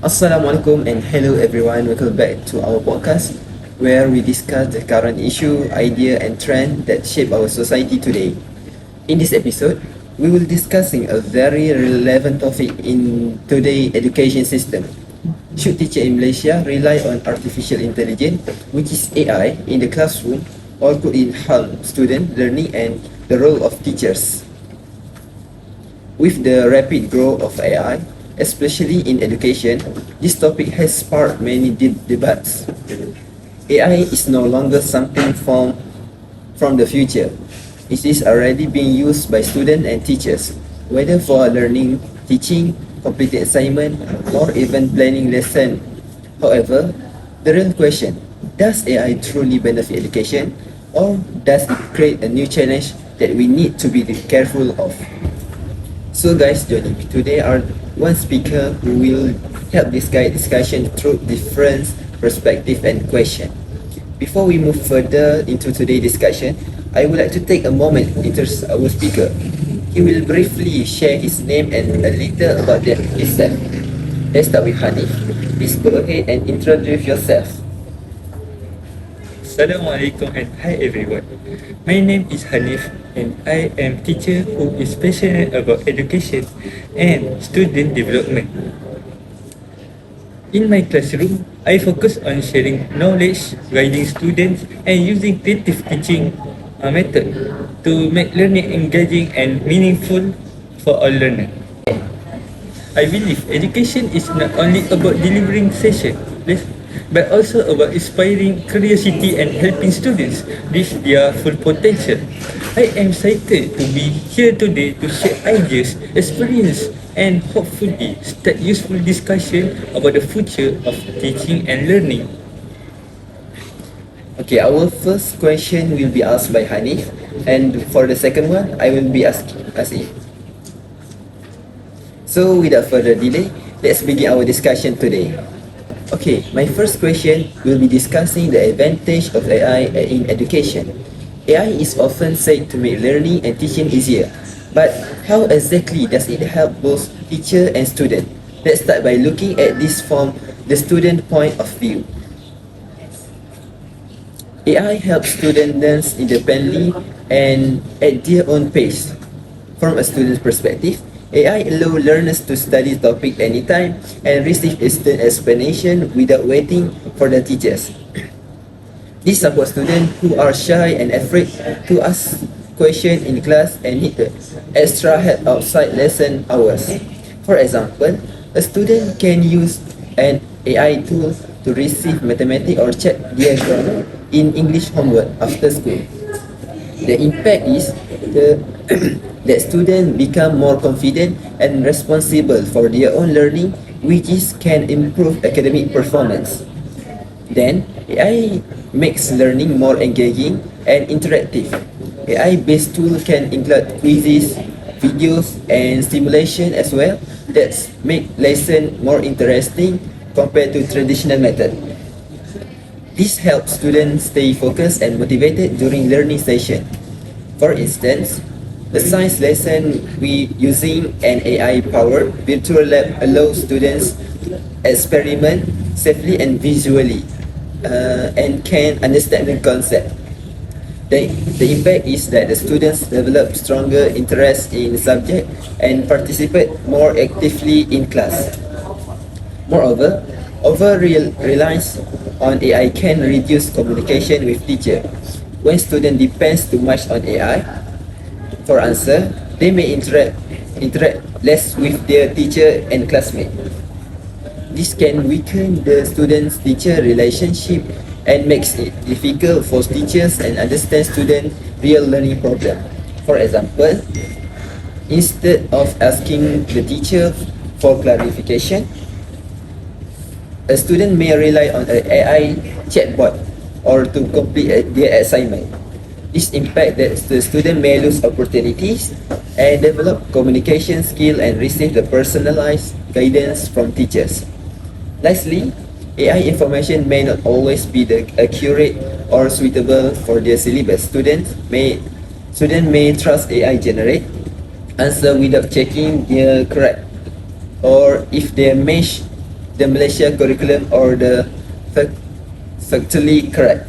Assalamualaikum and hello everyone. Welcome back to our podcast where we discuss the current issue, idea and trend that shape our society today. In this episode, we will discussing a very relevant topic in today's education system. Should teacher in Malaysia rely on artificial intelligence, which is AI, in the classroom, or could it harm student learning and the role of teachers? With the rapid growth of AI, especially in education, this topic has sparked many debates. AI is no longer something from the future. It is already being used by students and teachers, whether for learning, teaching, completing assignment, or even planning lesson. However, the real question, does AI truly benefit education, or does it create a new challenge that we need to be careful of? So guys, joining me today are one speaker who will help this guide discussion through different perspective and question. Before we move further into today's discussion, I would like to take a moment to introduce our speaker. He will briefly share his name and a little about himself. Let's start with Hanif. Please go ahead and introduce yourself. Assalamualaikum and hi everyone. My name is Hanif and I am teacher who is passionate about education and student development. In my classroom, I focus on sharing knowledge, guiding students and using creative teaching method to make learning engaging and meaningful for all learners. I believe education is not only about delivering sessions, but also about inspiring curiosity and helping students reach their full potential. I am excited to be here today to share ideas, experience, and hopefully start useful discussion about the future of teaching and learning. Okay, our first question will be asked by Hanif, and for the second one, I will be asking. So without further delay, let's begin our discussion today. Okay, my first question will be discussing the advantage of AI in education. AI is often said to make learning and teaching easier, but how exactly does it help both teacher and student? Let's start by looking at this from the student point of view. AI helps students learn independently and at their own pace. From a student's perspective, AI allows learners to study topic anytime and receive instant explanation without waiting for the teachers. This supports students who are shy and afraid to ask questions in class and need extra help outside lesson hours. For example, a student can use an AI tool to receive mathematics or check their grammar in English homework after school. The impact is that students become more confident and responsible for their own learning, which can improve academic performance. Then, AI makes learning more engaging and interactive. AI-based tools can include quizzes, videos, and simulation as well that make lesson more interesting compared to traditional method. This helps students stay focused and motivated during learning session. For instance, the science lesson we using an AI-powered virtual lab allows students to experiment safely and visually and can understand the concept. The impact is that the students develop stronger interest in the subject and participate more actively in class. Moreover, over-reliance on AI can reduce communication with teacher. When students depend too much on AI for answer, they may interact less with their teacher and classmates. This can weaken the student-teacher relationship and makes it difficult for teachers and understand students' real learning problem. For example, instead of asking the teacher for clarification, a student may rely on an AI chatbot or to complete their assignment. This impact that the student may lose opportunities and develop communication skill and receive the personalized guidance from teachers. Lastly, AI information may not always be accurate or suitable for their syllabus. Students may trust AI generate answer without checking their correct, or if they match the Malaysia curriculum or the factually correct.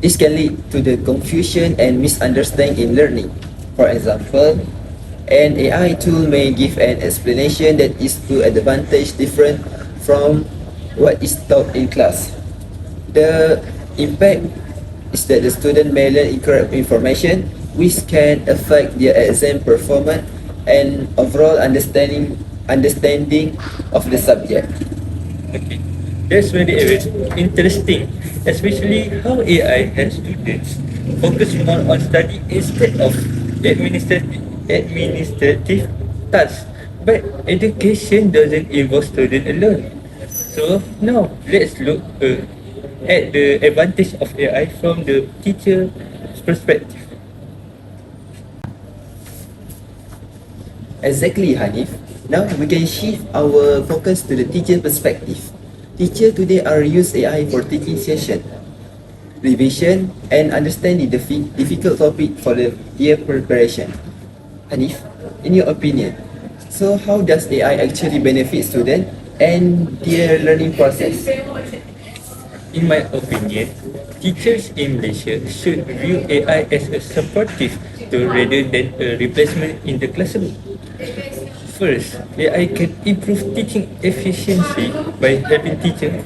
This can lead to the confusion and misunderstanding in learning. For example, an AI tool may give an explanation that is to advantage different from what is taught in class. The impact is that the student may learn incorrect information, which can affect their exam performance and overall understanding of the subject. Okay, that's very interesting, especially how AI helps students focus more on study instead of administrative tasks. But education doesn't involve student alone. So now let's look at the advantage of AI from the teacher's perspective. Exactly, Hanif. Now we can shift our focus to the teacher perspective. Teachers today are use AI for teaching session, revision, and understanding the difficult topic for the year preparation. Hanif, in your opinion, so how does AI actually benefit students and their learning process? In my opinion, teachers in Malaysia should view AI as a supportive tool rather than a replacement in the classroom. First, AI can improve teaching efficiency by helping teachers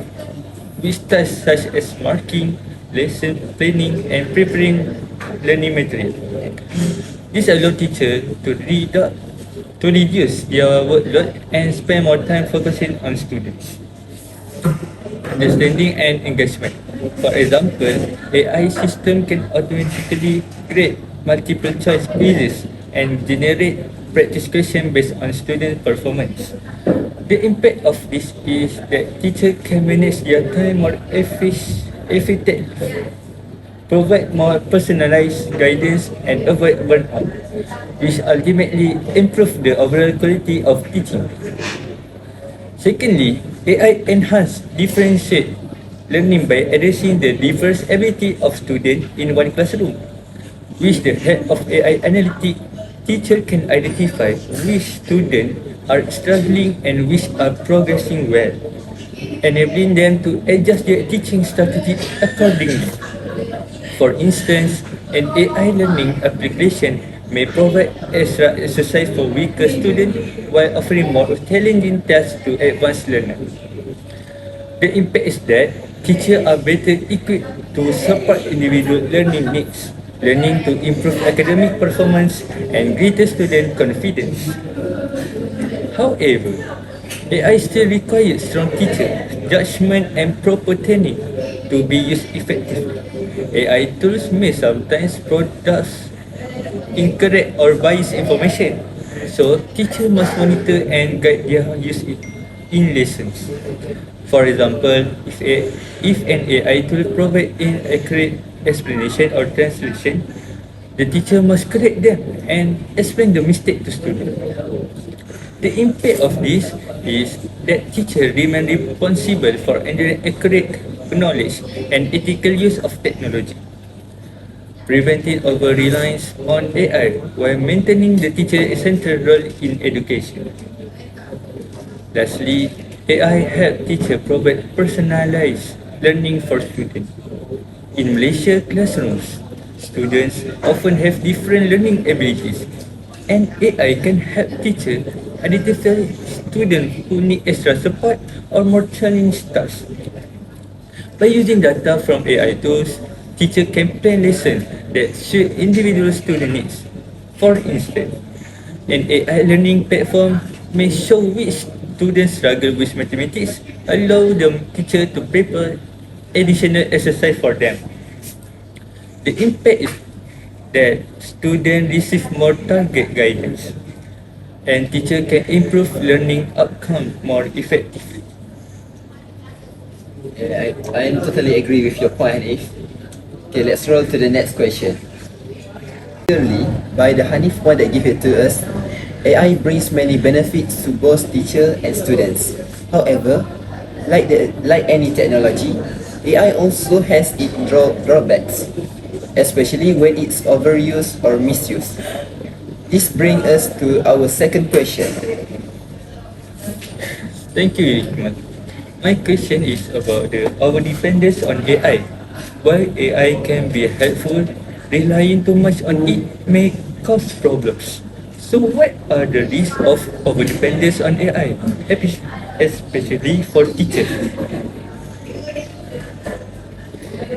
with tasks such as marking, lesson planning, and preparing learning material. This allows teachers to reduce their workload and spend more time focusing on students' understanding and engagement. For example, AI system can automatically create multiple choice quizzes and generate practice questions based on student performance. The impact of this is that teachers can manage their time more effectively, provide more personalized guidance, and avoid burnout, which ultimately improve the overall quality of teaching. Secondly, AI enhance differentiate learning by addressing the diverse ability of students in one classroom. With the help of AI analytics, teacher can identify which students are struggling and which are progressing well, enabling them to adjust their teaching strategy accordingly. For instance, an AI learning application may provide extra exercise for weaker students while offering more challenging tasks to advanced learners. The impact is that teachers are better equipped to support individual learning needs, learning to improve academic performance and greater student confidence. However, AI still requires strong teacher judgment and proper training to be used effectively. AI tools may sometimes produce incorrect or biased information, so teachers must monitor and guide their use in lessons. For example, if an AI tool provides inaccurate explanation or translation, the teacher must correct them and explain the mistake to students. The impact of this is that teachers remain responsible for ensuring accurate knowledge and ethical use of technology, preventing over-reliance on AI while maintaining the teacher's central role in education. Lastly, AI help teachers provide personalized learning for students. In Malaysia classrooms, students often have different learning abilities, and AI can help teachers identify students who need extra support or more challenging tasks. By using data from AI tools, teachers can plan lessons that suit individual student needs. For instance, an AI learning platform may show which students struggle with mathematics, allow the teacher to prepare additional exercise for them. The impact is that students receive more target guidance, and teacher can improve learning outcome more effectively. I totally agree with your point, Hanif. Okay, let's roll to the next question. Clearly, by the Hanif point that give it to us, AI brings many benefits to both teacher and students. However, like any technology, AI also has its drawbacks, especially when it's overused or misused. This brings us to our second question. Thank you, Ikmal. My question is about the our dependence on AI. While AI can be helpful, relying too much on it may cause problems. So, what are the risks of our dependence on AI, especially for teachers?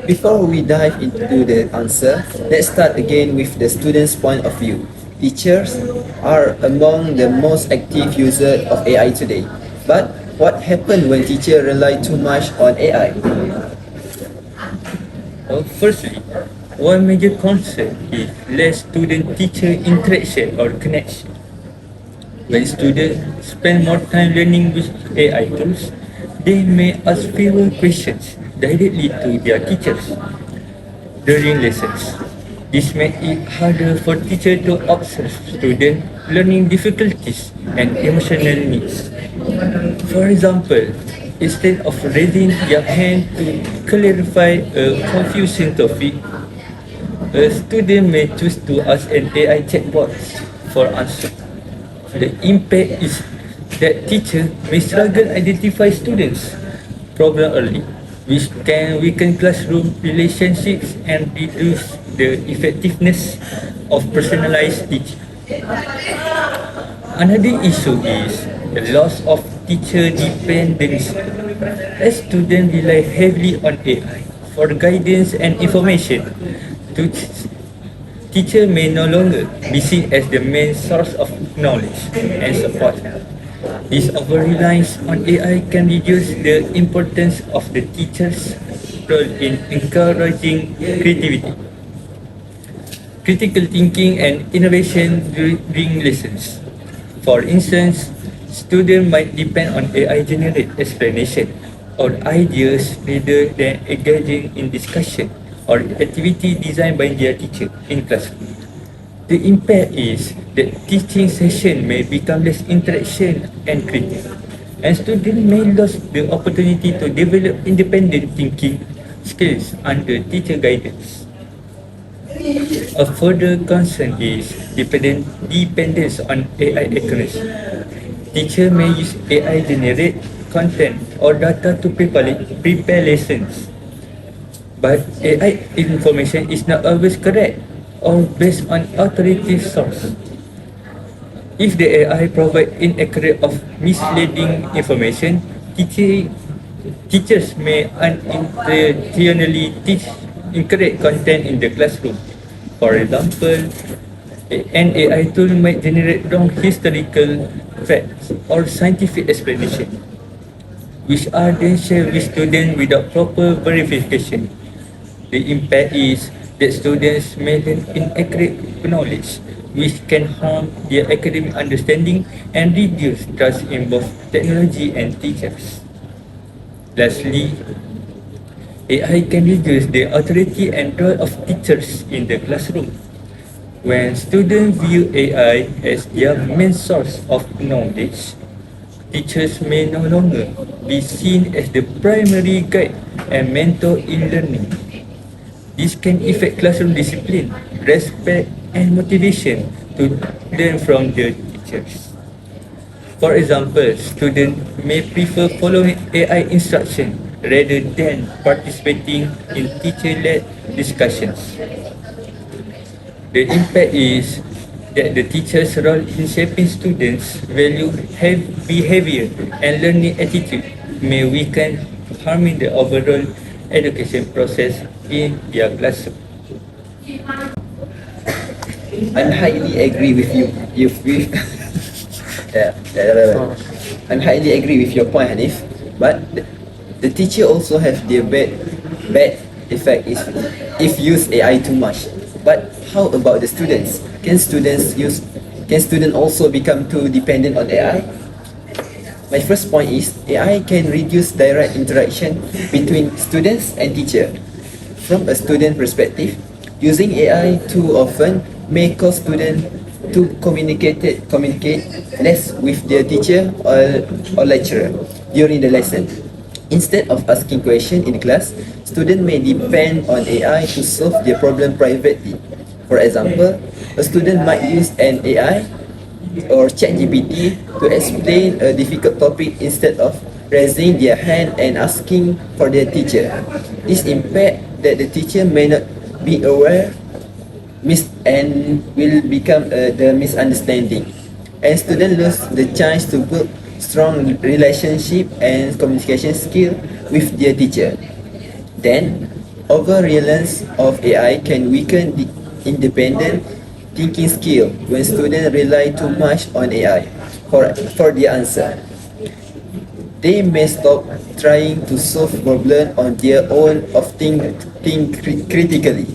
Before we dive into the answer, let's start again with the student's point of view. Teachers are among the most active users of AI today. But what happens when teachers rely too much on AI? Firstly, one major concern is less student-teacher interaction or connection. When students spend more time learning with AI tools, they may ask fewer questions directly to their teachers during lessons. This makes it harder for teachers to observe student learning difficulties and emotional needs. For example, instead of raising their hand to clarify a confusing topic, a student may choose to ask an AI chatbot for answer. The impact is that teachers may struggle identify students' problem early, which can weaken classroom relationships and reduce the effectiveness of personalized teaching. Another issue is the loss of teacher dependency. As students rely heavily on AI for guidance and information, teacher may no longer be seen as the main source of knowledge and support. This over-reliance on AI can reduce the importance of the teacher's role in encouraging creativity, critical thinking, and innovation during lessons. For instance, students might depend on AI-generated explanation or ideas rather than engaging in discussion or activity designed by their teacher in classroom. The impact is that teaching session may become less interaction and creative, and students may lose the opportunity to develop independent thinking skills under teacher guidance. A further concern is dependence on AI accuracy. Teachers may use AI generate content or data to prepare lessons, but AI information is not always correct or based on authoritative source. If the AI provides inaccurate or misleading information, teachers may unintentionally teach incorrect content in the classroom. For example, an AI tool might generate wrong historical facts or scientific explanation, which are then shared with students without proper verification. The impact is that students may learn inaccurate knowledge, which can harm their academic understanding and reduce trust in both technology and teachers. Lastly, AI can reduce the authority and role of teachers in the classroom. When students view AI as their main source of knowledge, teachers may no longer be seen as the primary guide and mentor in learning. This can affect classroom discipline, respect, and motivation to learn from their teachers. For example, students may prefer following AI instruction rather than participating in teacher-led discussions. The impact is that the teacher's role in shaping students' behavior and learning attitude may weaken, harming the overall education process in their classroom. I'm highly agree with you. I'm highly agree with your point, Hanif. But the teacher also have their bad effect is if use AI too much. But how about the students? Can students also become too dependent on AI? My first point is AI can reduce direct interaction between students and teacher. From a student perspective, using AI too often may cause students to communicate less with their teacher or lecturer during the lesson. Instead of asking questions in class, students may depend on AI to solve their problem privately. For example, a student might use an AI or ChatGPT to explain a difficult topic instead of raising their hand and asking for their teacher. This impact that the teacher may not be aware and will become the misunderstanding, and students lose the chance to build strong relationship and communication skill with their teacher. Then, over reliance of AI can weaken the independent thinking skill when students rely too much on AI for the answer. They may stop trying to solve problems on their own or think critically.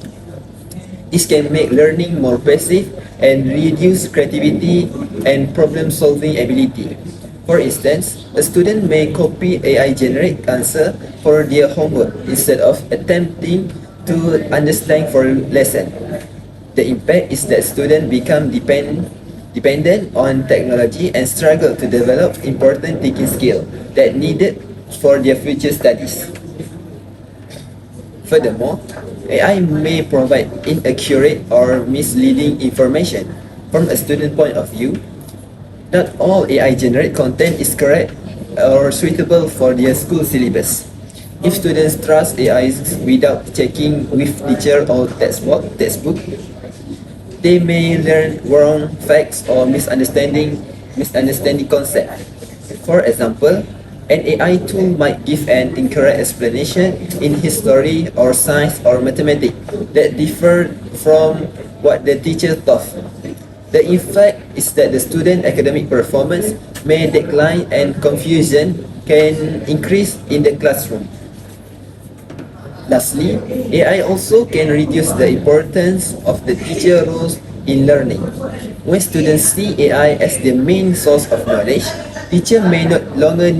This can make learning more passive and reduce creativity and problem-solving ability. For instance, a student may copy AI-generated answer for their homework instead of attempting to understand for lesson. The impact is that students become dependent on technology and struggle to develop important thinking skills that needed for their future studies. Furthermore, AI may provide inaccurate or misleading information. From a student point of view, not all AI-generated content is correct or suitable for their school syllabus. If students trust AI without checking with teacher or textbook, they may learn wrong facts or misunderstanding concept. For example, an AI tool might give an incorrect explanation in history or science or mathematics that differ from what the teacher taught. The effect is that the student academic performance may decline and confusion can increase in the classroom. Lastly, AI also can reduce the importance of the teacher roles in learning. When students see AI as the main source of knowledge, teacher may no longer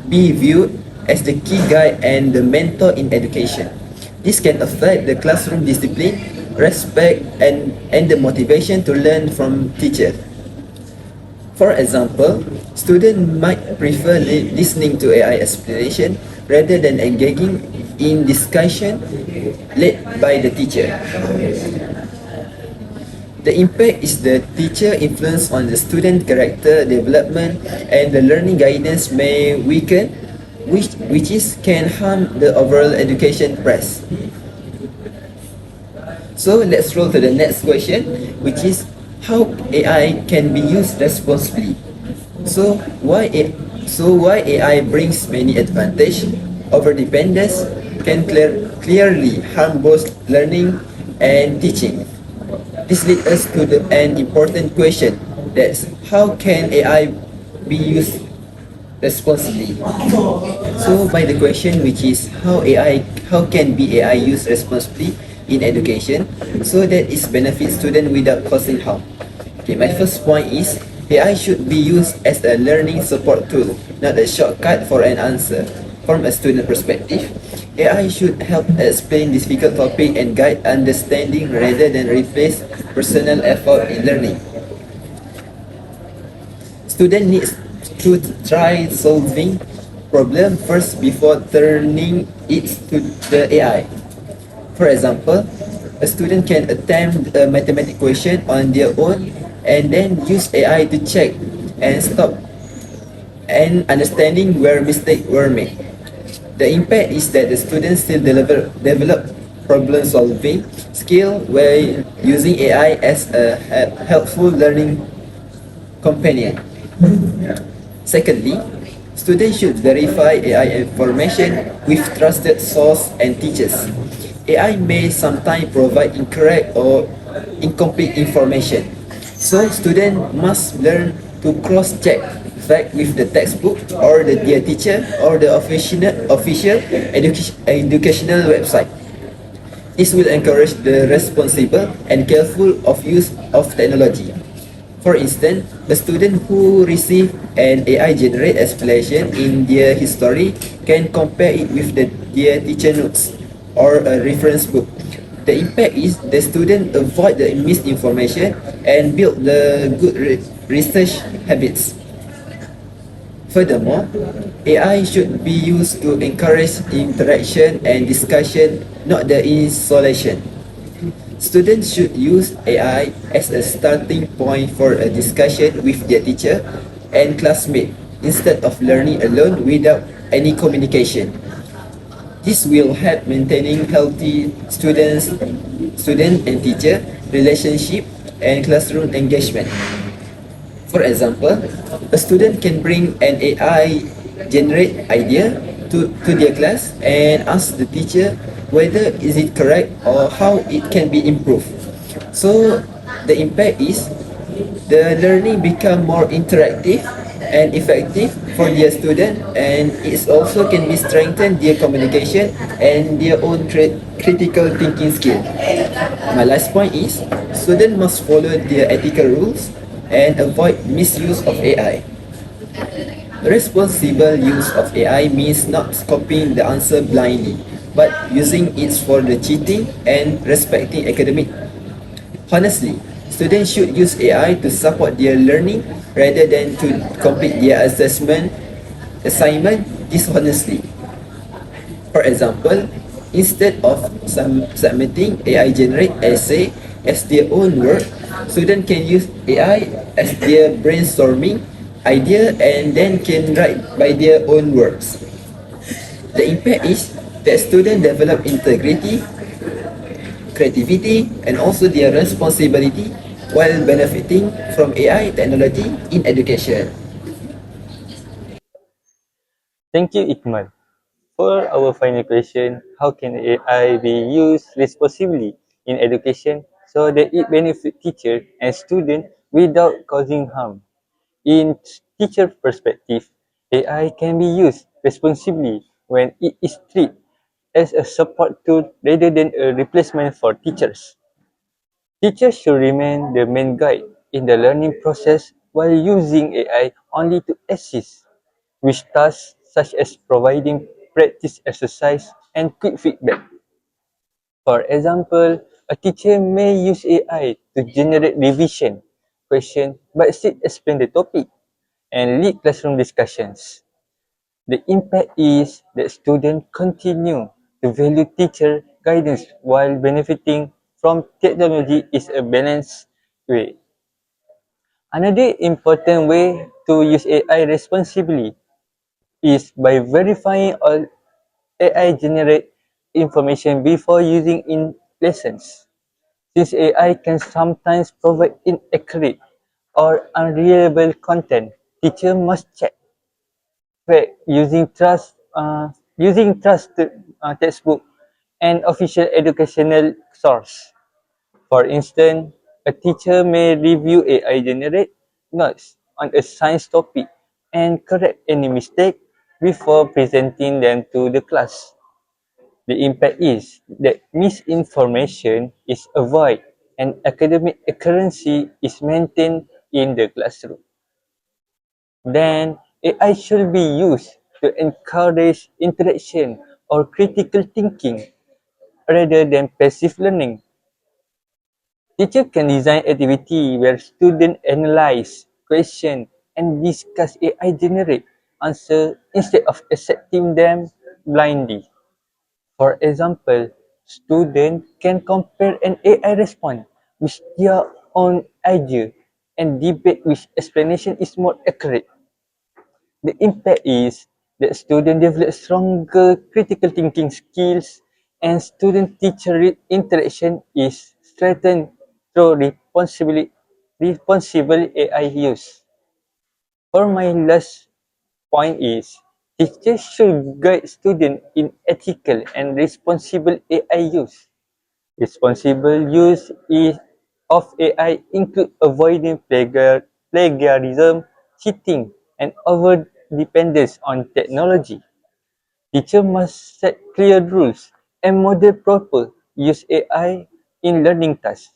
be viewed as the key guide and the mentor in education. This can affect the classroom discipline, respect, and the motivation to learn from teachers. For example, students might prefer listening to AI explanation rather than engaging in discussion led by the teacher. The impact is the teacher influence on the student character development, and the learning guidance may weaken, which can harm the overall education process. So let's roll to the next question, which is how AI can be used responsibly. So why AI brings many advantages over dependence can clearly harm both learning and teaching. This leads us to an important question, that's how can AI be used responsibly? So by the question, which is how can be AI used responsibly in education so that it benefits students without causing harm? Okay, my first point is AI should be used as a learning support tool, not a shortcut for an answer. From a student perspective, AI should help explain difficult topic and guide understanding rather than replace personal effort in learning. Student needs to try solving problem first before turning it to the AI. For example, a student can attempt a mathematical question on their own and then use AI to check and stop and understanding where mistakes were made. The impact is that the students still develop problem-solving skill while using AI as a helpful learning companion. Secondly, students should verify AI information with trusted source and teachers. AI may sometimes provide incorrect or incomplete information, so students must learn to cross-check fact with the textbook or their teacher or the official educational website. This will encourage the responsible and careful of use of technology. For instance, a student who receives an AI-generated explanation in their history can compare it with their teacher notes or a reference book. The impact is the student avoid the misinformation and build the good research habits. Furthermore, AI should be used to encourage interaction and discussion, not the isolation. Students should use AI as a starting point for a discussion with their teacher and classmate instead of learning alone without any communication. This will help maintaining healthy student and teacher relationship and classroom engagement. For example, a student can bring an AI generate idea to their class and ask the teacher whether is it correct or how it can be improved. So the impact is the learning become more interactive and effective for their student, and it also can be strengthen their communication and their own critical thinking skill. My last point is students must follow their ethical rules and avoid misuse of AI. Responsible use of AI means not copying the answer blindly, but using it for the cheating and respecting academic. Honestly, students should use AI to support their learning rather than to complete their assignment dishonestly. For example, instead of submitting AI generate essay as their own work, students can use AI as their brainstorming idea and then can write by their own works. The impact is that students develop integrity, creativity, and also their responsibility while benefiting from AI technology in education. Thank you, Ikmal. For our final question, how can AI be used responsibly in education so that it benefits teachers and students without causing harm? In teacher perspective, AI can be used responsibly when it is treated as a support tool rather than a replacement for teachers. Teachers should remain the main guide in the learning process while using AI only to assist with tasks such as providing practice exercise and quick feedback. For example, a teacher may use AI to generate revision questions but still explain the topic and lead classroom discussions. The impact is that students continue to value teacher guidance while benefiting from technology is a balanced way. Another important way to use AI responsibly is by verifying all AI generate information before using in lessons. Since AI can sometimes provide inaccurate or unreliable content, teacher must check using trusted textbook and official educational source. For instance, a teacher may review AI generate notes on a science topic and correct any mistake before presenting them to the class. The impact is that misinformation is avoided and academic accuracy is maintained in the classroom. Then, AI should be used to encourage interaction or critical thinking rather than passive learning. Teacher can design activity where students analyze, question, and discuss AI generate answer instead of accepting them blindly. For example, students can compare an AI response with their own idea and debate which explanation is more accurate. The impact is that students develop stronger critical thinking skills and student-teacher interaction is strengthened through responsible AI use. For my last point is, teachers should guide students in ethical and responsible AI use. Responsible use of AI include avoiding plagiarism, cheating, and over-dependence on technology. Teachers must set clear rules and model proper use AI in learning tasks.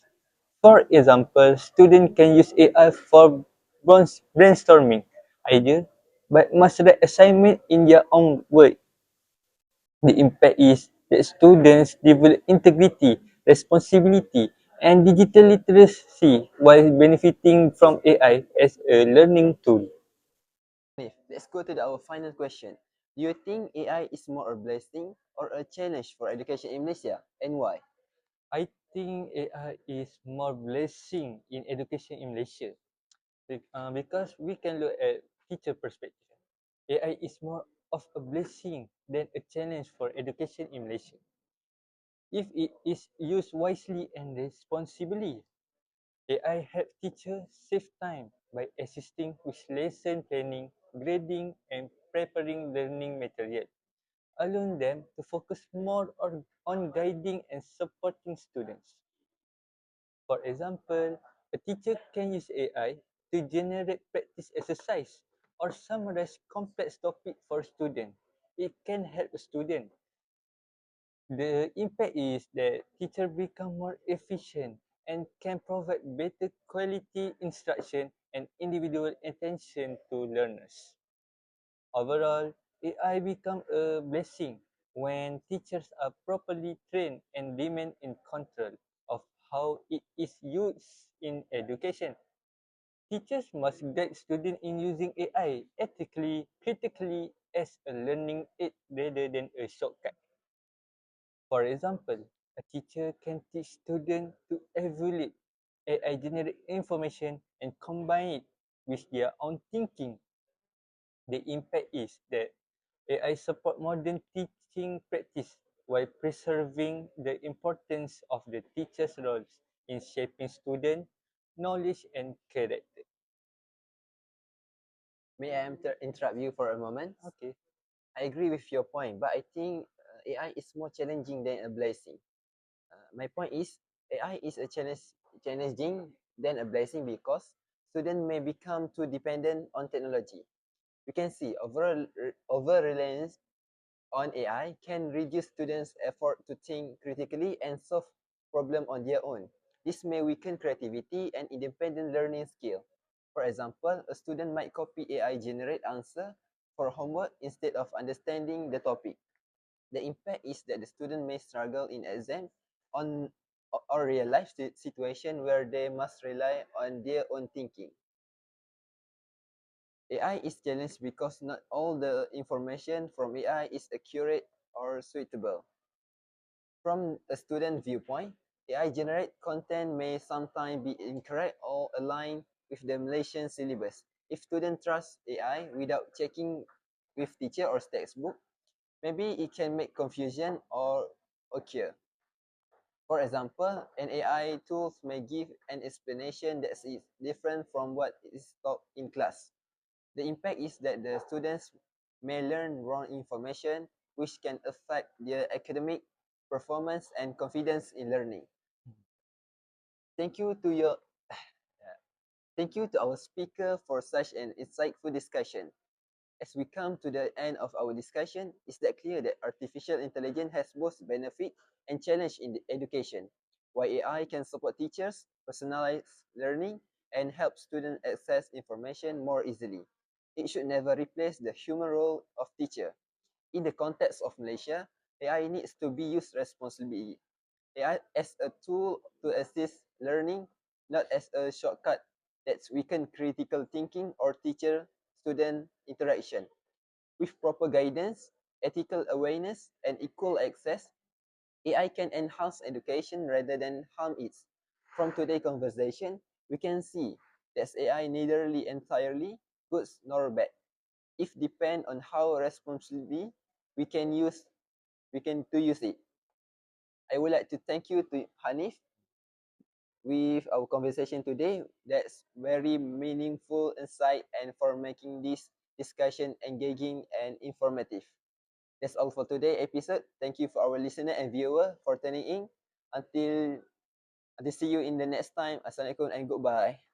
For example, students can use AI for brainstorming ideas, but must write assignment in their own words. The impact is that students develop integrity, responsibility, and digital literacy while benefiting from AI as a learning tool. Let's go to our final question. Do you think AI is more a blessing or a challenge for education in Malaysia, and why? I think AI is more blessing in education in Malaysia because we can look at teacher perspective. AI is more of a blessing than a challenge for education in Malaysia. If it is used wisely and responsibly, AI help teachers save time by assisting with lesson planning, grading, and preparing learning material, allowing them to focus more on guiding and supporting students. For example, a teacher can use AI to generate practice exercise or summarize complex topic for students. It can help a student. The impact is that teacher become more efficient and can provide better quality instruction and individual attention to learners. Overall, AI become a blessing when teachers are properly trained and remain in control of how it is used in education. Teachers must guide students in using AI ethically, critically as a learning aid rather than a shortcut. For example, a teacher can teach students to evaluate AI generate information and combine it with their own thinking. The impact is that AI support modern teaching practice while preserving the importance of the teacher's roles in shaping student knowledge and character. May I interrupt you for a moment? Okay. I agree with your point, but I think AI is more challenging than a blessing. My point is AI is a challenging than a blessing because students may become too dependent on technology. We can see over reliance on AI can reduce students' effort to think critically and solve problems on their own. This may weaken creativity and independent learning skill. For example, a student might copy AI generate answer for homework instead of understanding the topic. The impact is that the student may struggle in exam on or real life situation where they must rely on their own thinking. AI is challenged because not all the information from AI is accurate or suitable. From a student viewpoint, AI generated content may sometimes be incorrect or aligned with the Malaysian syllabus. If students trust AI without checking with teacher or textbook, maybe it can make confusion or occur. For example, an AI tool may give an explanation that is different from what is taught in class. The impact is that the students may learn wrong information, which can affect their academic performance and confidence in learning. Thank you to your Thank you to our speaker for such an insightful discussion. As we come to the end of our discussion, is that clear that artificial intelligence has both benefit and challenge in the education. While AI can support teachers, personalize learning, and help students access information more easily, it should never replace the human role of teacher. In the context of Malaysia, AI needs to be used responsibly. AI as a tool to assist learning, not as a shortcut that weaken critical thinking or teacher-student interaction. With proper guidance, ethical awareness, and equal access, AI can enhance education rather than harm it. From today's conversation, we can see that AI neither entirely good nor bad. If depend on how responsibly we can use to use it. I would like to thank you to Hanif with our conversation today. That's very meaningful insight and for making this discussion engaging and informative. That's all for today episode. Thank you for our listener and viewer for tuning in. Until see you in the next time. Assalamualaikum and goodbye.